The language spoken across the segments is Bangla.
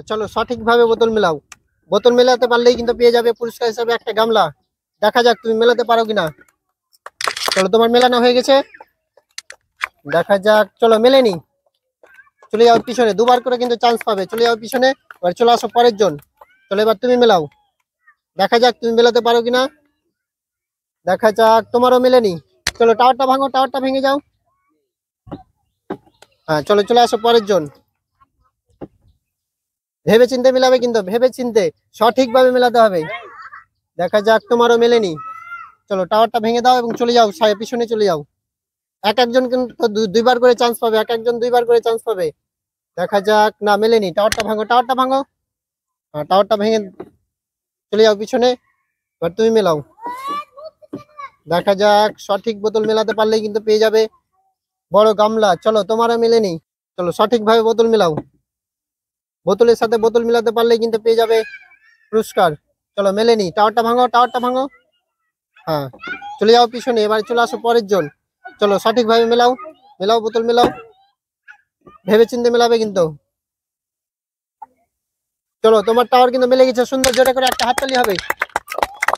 চলো সঠিকভাবে বোতল মেলাও। বোতল মেলাতে পারলেই কিন্তু পেয়ে যাবে পুরস্কার হিসাবে একটা গামলা। দেখা যাক তুমি মেলাতে পারো কিনা। চলো তোমার মেলানো হয়ে গেছে, দেখা যাক। চলো মেলেনি, চলে যাও পিছনে, দুবার করে কিন্তু চান্স পাবে। চলে যাও পিছনে, এবার চলে আসো পরের জন। চলো এবার তুমি মেলাও, দেখা যাক তুমি মেলাতে পারো কিনা। দেখা যাক তোমারও মেলেনি। চলো টাওয়ারটা ভাঙো, টাওয়ারটা ভেঙে যাও। হ্যাঁ চলো চলে আসো পরের জন। ভেবে চিন্তে মেলাবে কিন্তু, ভেবে চিন্তে সঠিকভাবে মেলাতে হবে। দেখা যাক তোমারও মেলেনি। চলো টাওয়ারটা ভেঙে দাও এবং চলে যাও, পিছনে চলে যাও। এক একজন কিন্তু দুইবার করে চান্স পাবে, এক একজন দুইবার করে চান্স পাবে। দেখা যাক, না মেলেনি। টাওয়ারটা ভাঙো, টাওয়ারটা ভাঙো। হ্যাঁ টাওয়ারটা ভেঙে চলে যাও পিছনে, এবার তুমি মেলাও। দেখা যাক সঠিক বোতল মেলাতে পারলেই কিন্তু পেয়ে যাবে বড় গামলা। চলো তোমারও মেলেনি, চলো সঠিকভাবে বোতল মেলাও। বোতলের সাথে বোতল মিলাতে পারলেই কিন্তু পেয়ে যাবে পুরস্কার। চলো মেলেনি, টাওয়ারটা ভাঙো, টাওয়ারটা ভাঙো। হ্যাঁ চলে যাও পিছনে, এবার চলে আসো পরের জন। চলো সঠিকভাবে মেলাও, মেলাও বোতল মেলাও, ভেবে চিন্তে মেলাবে কিন্তু। চলো তোমার টাওয়ার কিন্তু মেলে গেছে, সুন্দর জোরে করে একটা হাততালি হবে।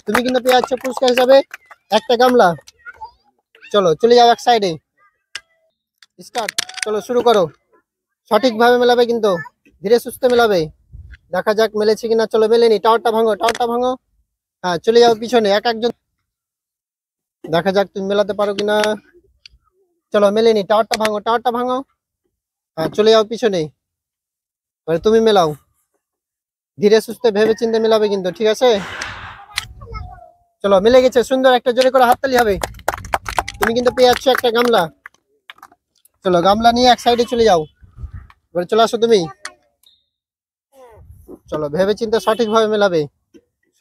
তুমি কিন্তু পেয়ে যাচ্ছ পুরস্কার হিসাবে একটা গামলা। চলো চলে যাও এক সাইডে, স্টার্ট। চলো শুরু করো, সঠিকভাবে মেলাবে কিন্তু, ধীরে সুস্থে মেলাবে। দেখা যাক মেলেছে কিনা। চলো মেলেনি, টাওয়ারটা ভাঙো, টাওয়ারটা ভাঙো। হ্যাঁ চলে যাও পিছনে, এক একজন। দেখা যাক তুমি মেলাতে পারো কিনা। চলো মেলেনি, টাওয়ারটা ভাঙো, টাওয়ারটা ভাঙো। হ্যাঁ চলে যাও পিছনে, এবারে তুমি মেলাও। ধীরে সুস্থে ভেবে চিন্তে মেলাবে কিন্তু, ঠিক আছে। চলো মিলে গেছে, সুন্দর একটা জোরে করে হাততালি হবে। তুমি কিন্তু পেয়ে যাচ্ছ একটা গামলা। চলো গামলা নিয়ে এক সাইডে চলে যাও, এবারে চলে আসো তুমি। চলো ভেবে চিন্তে সঠিকভাবে মেলাবে,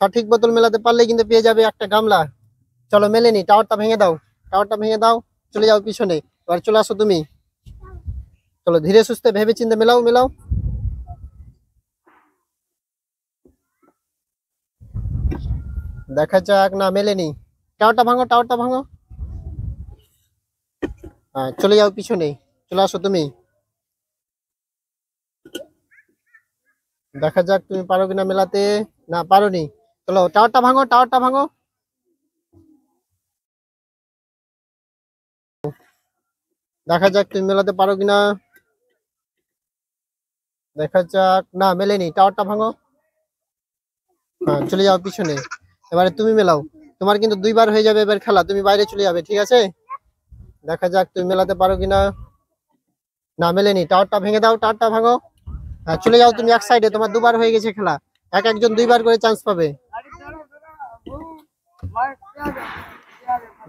সঠিক বোতল মেলাতে পারলে কিন্তু পেয়ে যাবে একটা গামলা। চলো মেলেনি, টাওয়ারটা ভেঙে দাও, টাওয়ারটা ভেঙে দাও। চলে যাও পিছনে, এবার চলে আসো তুমি। চলো ধীরে সুস্থে ভেবে চিন্তে মেলাও, মেলাও। দেখা যাক, না মেলেনি। টাওয়ারটা ভাঙো, টাওয়ারটা ভাঙো। হ্যাঁ চলে যাও পিছনে, চলে আসো তুমি। দেখা যাক তুমি পারো কিনা মেলাতে। না পারোনি। চলো টাওয়ারটা ভাঙো, টাওয়ারটা ভাঙো। দেখা যাক তুমি মেলাতে পারো কিনা। দেখা যাক, না মেলেনি। টাওয়ারটা ভাঙো। হ্যাঁ চলে যাও পিছনে, এবারে তুমি মেলাও। তোমার কিন্তু দুইবার হয়ে যাবে এবার খেলা, তুমি বাইরে চলে যাবে, ঠিক আছে। দেখা যাক তুমি মেলাতে পারো কিনা। না মেলেনি, টাওয়ারটা ভেঙে দাও, টাওয়ারটা ভাঙো। হ্যাঁ চলে যাও তুমি এক সাইডে, তোমার দুবার হয়ে গেছে খেলা। এক একজন দুইবার করে চান্স পাবে।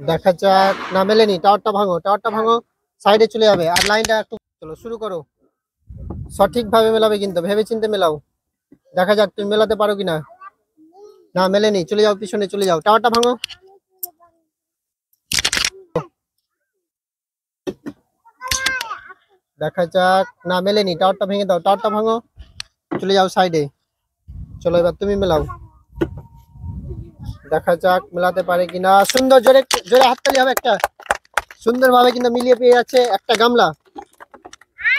দেখা যাক, না মেলেনি। টাওয়ারটা ভাঙো, টাওয়ারটা ভাঙো। সাইডে চলে যাবে আর লাইনটা একটু। চলো শুরু করো, সঠিকভাবে মেলাবে কিন্তু, ভেবে চিন্তে মেলাও। দেখা যাক তুমি মেলাতে পারো কিনা। না মেলেনি, চলে যাও পিছনে, চলে যাও। টাওয়ারটা ভাঙো। দেখা যাক, না মেলেনি। টাওয়ারটা ভেঙে দাও, টাওয়ারটা ভাঙো। চলে যাও সাইডে। চলো এবার তুমি মেলাও, দেখা যাক মেলাতে পারে কিনা। সুন্দর জোরে জোরে হাততালি হবে একটা। সুন্দরভাবে কিন্তু মিলিয়ে পেয়ে যাচ্ছে একটা গামলা।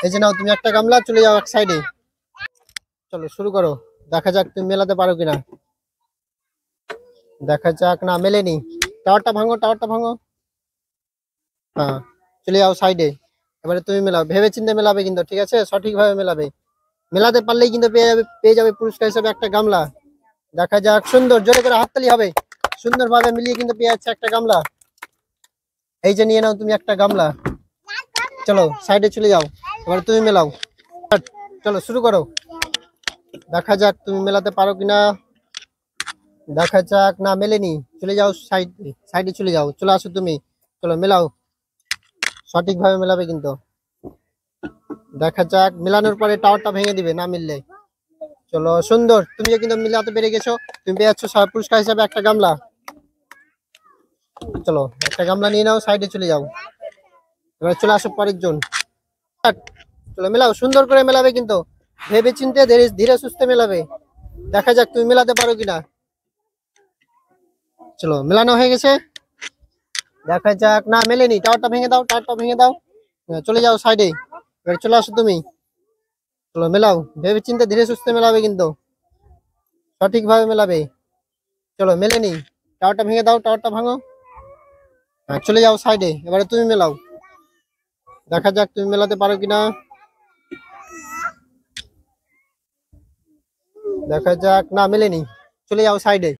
এই যে নাও তুমি একটা গামলা, চলে যাও এক সাইডে। চলো শুরু করো, দেখা যাক তুমি মেলাতে পারো কিনা। দেখা যাক, না মেলেনি। টাওয়ারটা ভাঙো, টাওয়ারটা ভাঙো। হ্যাঁ চলে যাও সাইডে, এবারে তুমি মেলাও। ভেবে চিন্তে মেলাবে কিন্তু, ঠিক আছে, সঠিকভাবে মেলাবে। মেলাতে পারলেই কিন্তু পেয়ে যাবে পুরস্কার হিসেবে একটা গামলা। দেখা যাক, সুন্দর জোরে করে হাততালি হবে। সুন্দরভাবে মিলিয়ে কিন্তু পেয়ে যাচ্ছে একটা গামলা। এই যে নিয়ে নাও তুমি একটা গামলা। চলো সাইডে চলে যাও, এবার তুমি মেলাও। চলো শুরু করো, দেখা যাক তুমি মেলাতে পারো কিনা। দেখা যাক, না মেলেনি। চলে যাও সাইডে, সাইডে চলে যাও, চলে আসো তুমি। চলো মেলাও, সঠিকভাবে মেলাবে কিন্তু। দেখা যাক মেলানোর পরে টাওয়ারটা ভেঙে দিবে না মিললে। চলো সুন্দর, তুমিও কিন্তু মিলাতে পেরে গেছো। তুমি পেয়ে যাচ্ছ পুরস্কার হিসাবে একটা গামলা। চলো একটা গামলা নিয়ে নাও, সাইডে চলে যাও, এবার চলে আসো পরের জন। চলো মেলাও, সুন্দর করে মেলাবে কিন্তু, ভেবে চিন্তে ধীরে ধীরে সুস্থে মেলাবে। দেখা যাক তুমি মেলাতে পারো কিনা। চলো মেলানো হয়ে গেছে, দেখা যাক, না মেলেনি। টাওয়ারটা ভেঙে দাও, টাওয়ারটা ভেঙে দাও। চলে যাও সাইডে, এবার চলে আসো তুমি। চলো মেলাও, ভেবে চিন্তে ধীরে সুস্থে মেলাবে কিন্তু, সঠিকভাবে মেলাবে। চলো মেলে নি, টাওয়ারটা ভেঙে দাও, টাওয়ারটা ভাঙো। হ্যাঁ, চলে যাও সাইডে, এবারে তুমি মেলাও, দেখা যাক তুমি মেলাতে পারো কিনা। দেখা যাক, না মেলেনি, চলে যাও সাইডে।